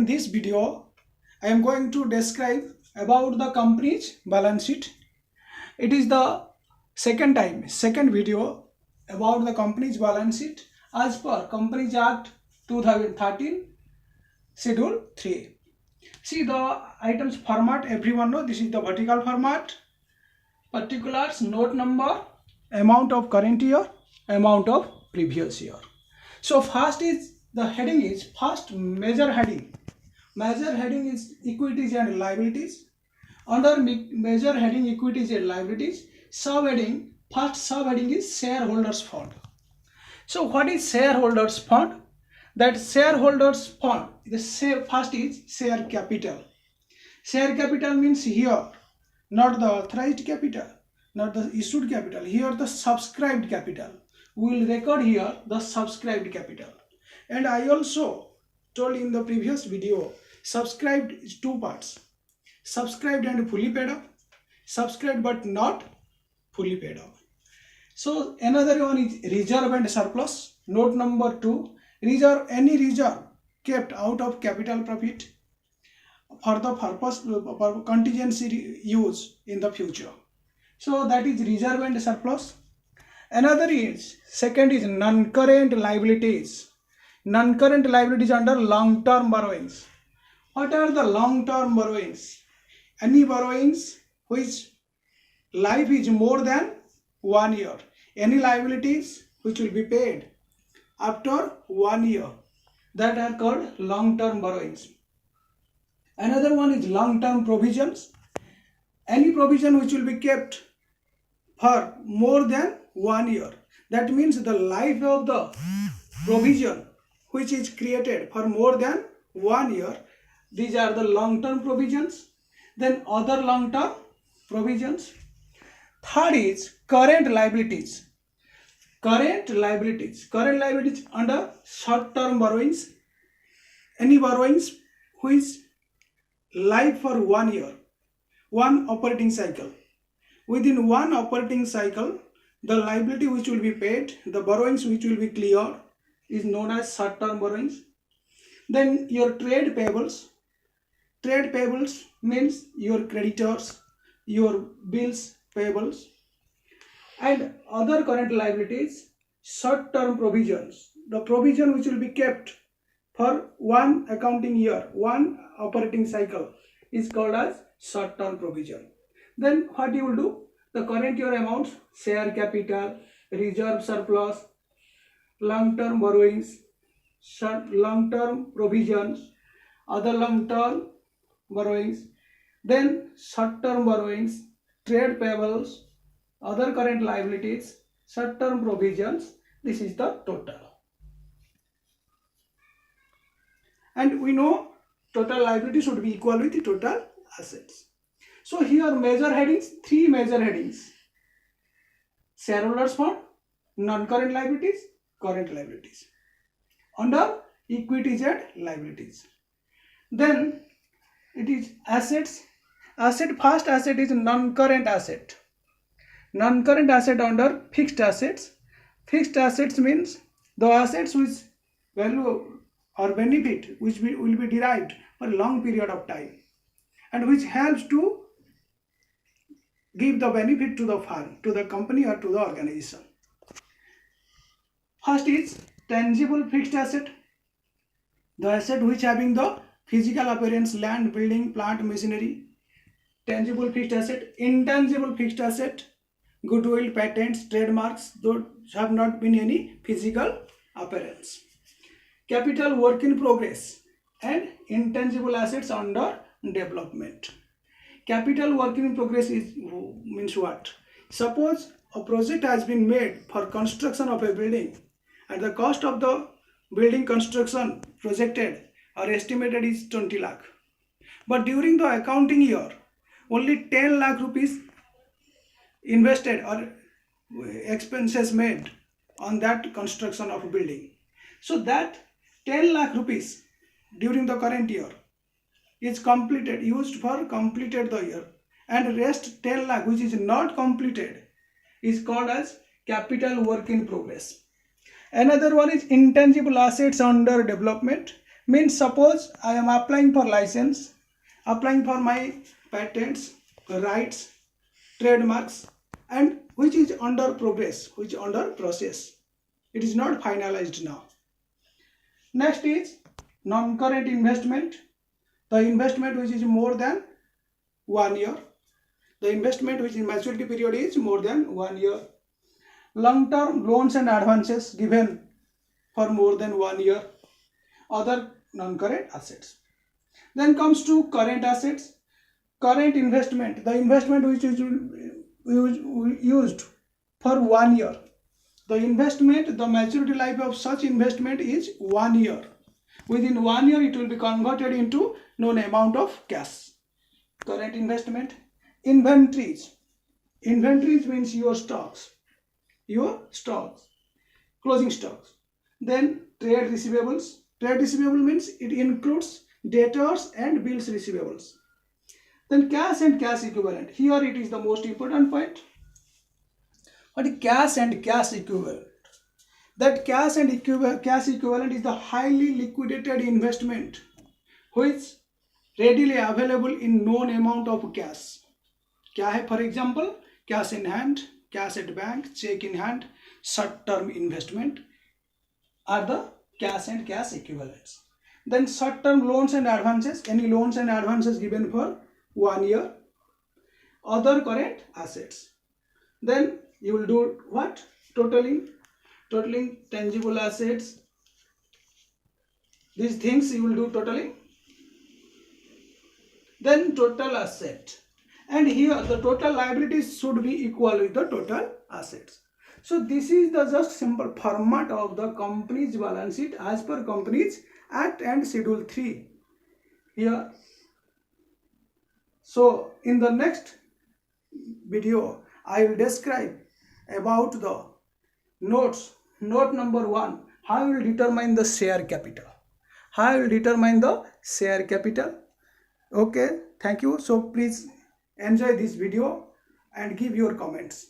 In this video, I am going to describe about the company's balance sheet. It is the second video about the company's balance sheet as per Companies Act 2013, Schedule 3. See the items format, everyone know this is the vertical format, particulars, note number, amount of current year, amount of previous year. So first is the heading is first major heading. Major heading is equities and liabilities. Under major heading equities and liabilities, subheading, first subheading is shareholders fund. So what is shareholders fund? That shareholders fund, first is share capital. Share capital means here not the authorized capital, not the issued capital, here the subscribed capital. We will record here the subscribed capital. And I also told in the previous video, subscribed is two parts, subscribed and fully paid up, subscribed but not fully paid up. So another one is reserve and surplus. Note number 2, reserve, any reserve kept out of capital profit for the purpose for contingency use in the future. So that is reserve and surplus. Another is, second is non-current liabilities. Non-current liabilities under long-term borrowings. What are the long-term borrowings? Any borrowings which life is more than 1 year. Any liabilities which will be paid after 1 year, that are called long-term borrowings. Another one is long-term provisions. Any provision which will be kept for more than 1 year. That means the life of the provision which is created for more than 1 year. These are the long-term provisions. Then other long-term provisions. Third is current liabilities. Current liabilities under short-term borrowings. Any borrowings which life for 1 year, one operating cycle. Within one operating cycle, the liability which will be paid, the borrowings which will be cleared is known as short-term borrowings. Then your trade payables. Trade payables means your creditors, your bills payables. And other current liabilities, short-term provisions. The provision which will be kept for one accounting year, one operating cycle is called as short-term provision. Then what you will do? The current year amounts, share capital, reserve surplus, long-term borrowings, long-term provisions, other long-term borrowings, then short-term borrowings, trade payables, other current liabilities, short-term provisions. This is the total. And we know total liability should be equal with the total assets. So here major headings, three major headings: shareholders fund, non-current liabilities, current liabilities. Under equities and liabilities. Then it is assets. First asset is non-current asset. Non-current asset under fixed assets. Fixed assets means the assets which value or benefit which will be derived for a long period of time and which helps to give the benefit to the firm, to the company or to the organization. First is tangible fixed asset. The asset which having the physical appearance, land, building, plant, machinery. Tangible fixed asset. Intangible fixed asset, goodwill, patents, trademarks, those have not been any physical appearance. Capital work in progress and intangible assets under development. Capital work in progress means what? Suppose a project has been made for construction of a building and the cost of the building construction projected or estimated is 20 lakh. But during the accounting year, only 10 lakh rupees invested or expenses made on that construction of a building. So that 10 lakh rupees during the current year is completed, used for completed the year, and rest 10 lakh which is not completed is called as capital work in progress. Another one is intangible assets under development, Means suppose I am applying for license, applying for my patents, rights, trademarks, and which is under progress, which under process. It is not finalized now. Next is non-current investment, the investment which is more than 1 year. The investment which in maturity period is more than 1 year. Long-term loans and advances given for more than 1 year. Other non-current assets. Then comes to current assets. Current investment, the investment which is used for 1 year. The investment, the maturity life of such investment is 1 year. Within 1 year, it will be converted into known amount of cash. Current investment. Inventories. Inventories means your stocks, closing stocks. Then trade receivables. Trade receivable means it includes debtors and bills receivables. Then cash and cash equivalent. Here it is the most important point. What is cash and cash equivalent? That cash equivalent is the highly liquidated investment which readily available in known amount of cash. क्या है? For example, cash in hand, cash at bank, check in hand, short-term investment are the cash and cash equivalents. Then short-term loans and advances, any loans and advances given for 1 year. Other current assets. Then you will do what? Totaling tangible assets. These things you will do totaling. Then total asset. And here the total liabilities should be equal with the total assets. So this is the just simple format of the company's balance sheet as per Companies Act and Schedule 3 here. So in the next video I will describe about the notes. Note number 1, how I will determine the share capital. Okay, thank you. So please enjoy this video and give your comments.